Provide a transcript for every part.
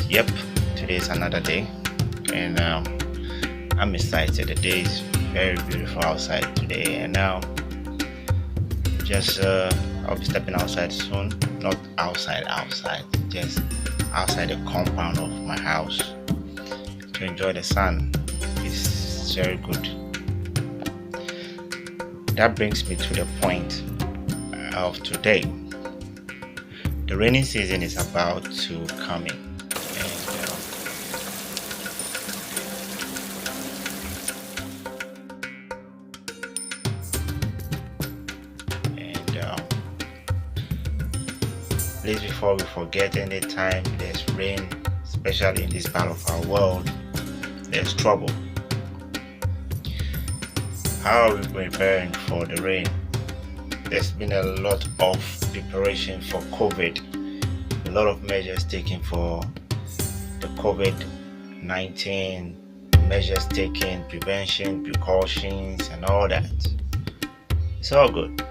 Yep, today is another day, and I'm excited. The day is very beautiful outside today, and now just I'll be stepping outside soon. Not outside, just outside the compound of my house to enjoy the sun. It's very good. That brings me to the point of today. The rainy season is about to come in. Please, before we forget, anytime there's rain, especially in this part of our world, there's trouble. How are we preparing for the rain? There's been a lot of preparation for COVID, a lot of measures taken for the COVID-19, measures taken, prevention, precautions, and all that. It's all good,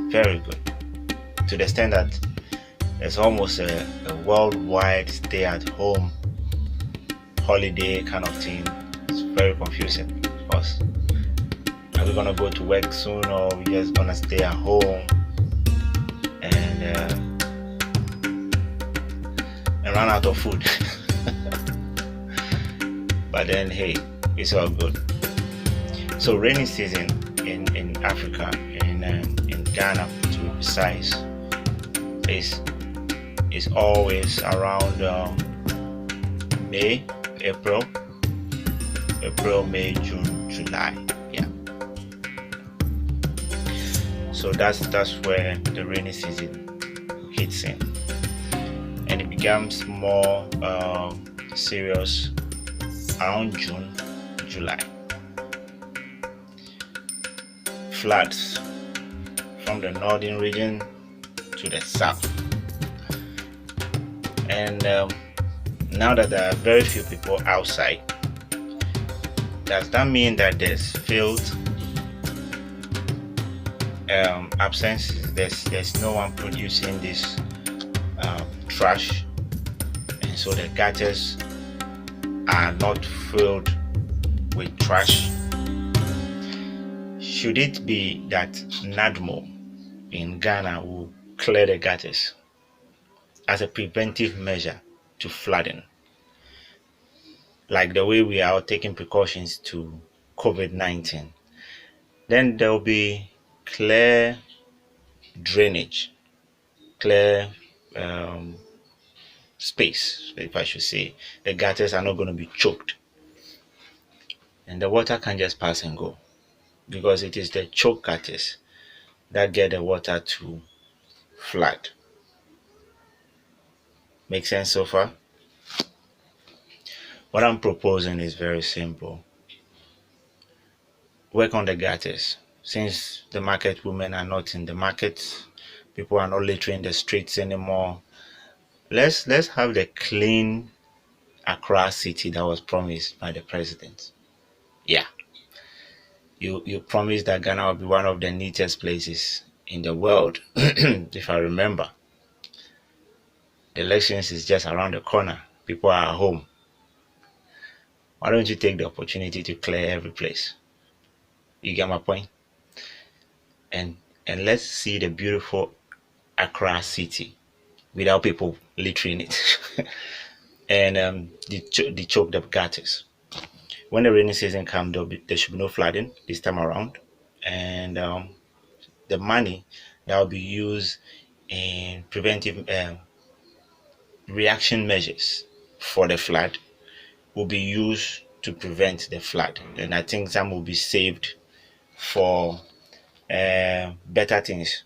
very good, to the extent that there's almost a worldwide stay-at-home holiday kind of thing. It's very confusing because are we gonna go to work soon, or we just gonna stay at home and run out of food? But then, hey, it's all good. So rainy season in Africa, in Ghana to be precise, is always around May, April, May, June, July. Yeah. So that's where the rainy season hits in, and it becomes more serious around June, July. Floods from the northern region to the south. And now that there are very few people outside, does that mean that there's field absence? There's no one producing this trash, and so the gutters are not filled with trash? Should it be that NADMO in Ghana will clear the gutters as a preventive measure to flooding, like the way we are taking precautions to COVID-19? Then there will be clear drainage, clear space, if I should say. The gutters are not going to be choked, and the water can just pass and go, because it is the choked gutters that get the water to flood. Make sense so far? What I'm proposing is very simple. Work on the gutters. Since the market women are not in the market, people are not littering the streets anymore. Let's have the clean Accra city that was promised by the president. Yeah. You promised that Ghana will be one of the neatest places in the world. If I remember. The elections is just around the corner. People are at home. Why don't you take the opportunity to clear every place? You get my point? And let's see the beautiful Accra city without people littering it. And the choked up gutters. When the rainy season comes, there should be no flooding this time around, and the money that will be used in preventive reaction measures for the flood will be used to prevent the flood. And I think some will be saved for better things,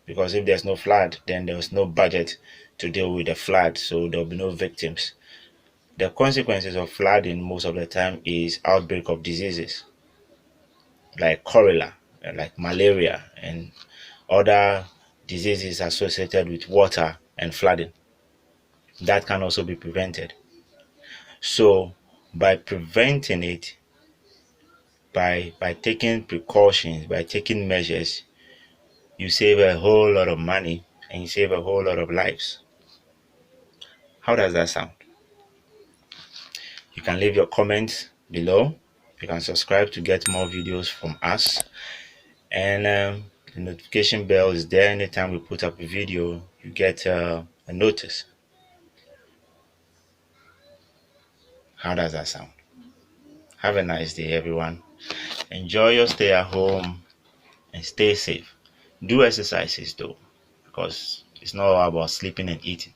because if there's no flood, then there's no budget to deal with the flood, so there'll be no victims. The consequences of flooding most of the time is outbreak of diseases like cholera, like malaria, and other diseases associated with water and flooding. That can also be prevented. So by preventing it, by taking precautions, by taking measures, you save a whole lot of money and you save a whole lot of lives. How does that sound? You can leave your comments below. You can subscribe to get more videos from us, and the notification bell is there. Anytime we put up a video, you get a notice. How does that sound? Have a nice day, everyone. Enjoy your stay at home and stay safe. Do exercises though, because it's not all about sleeping and eating.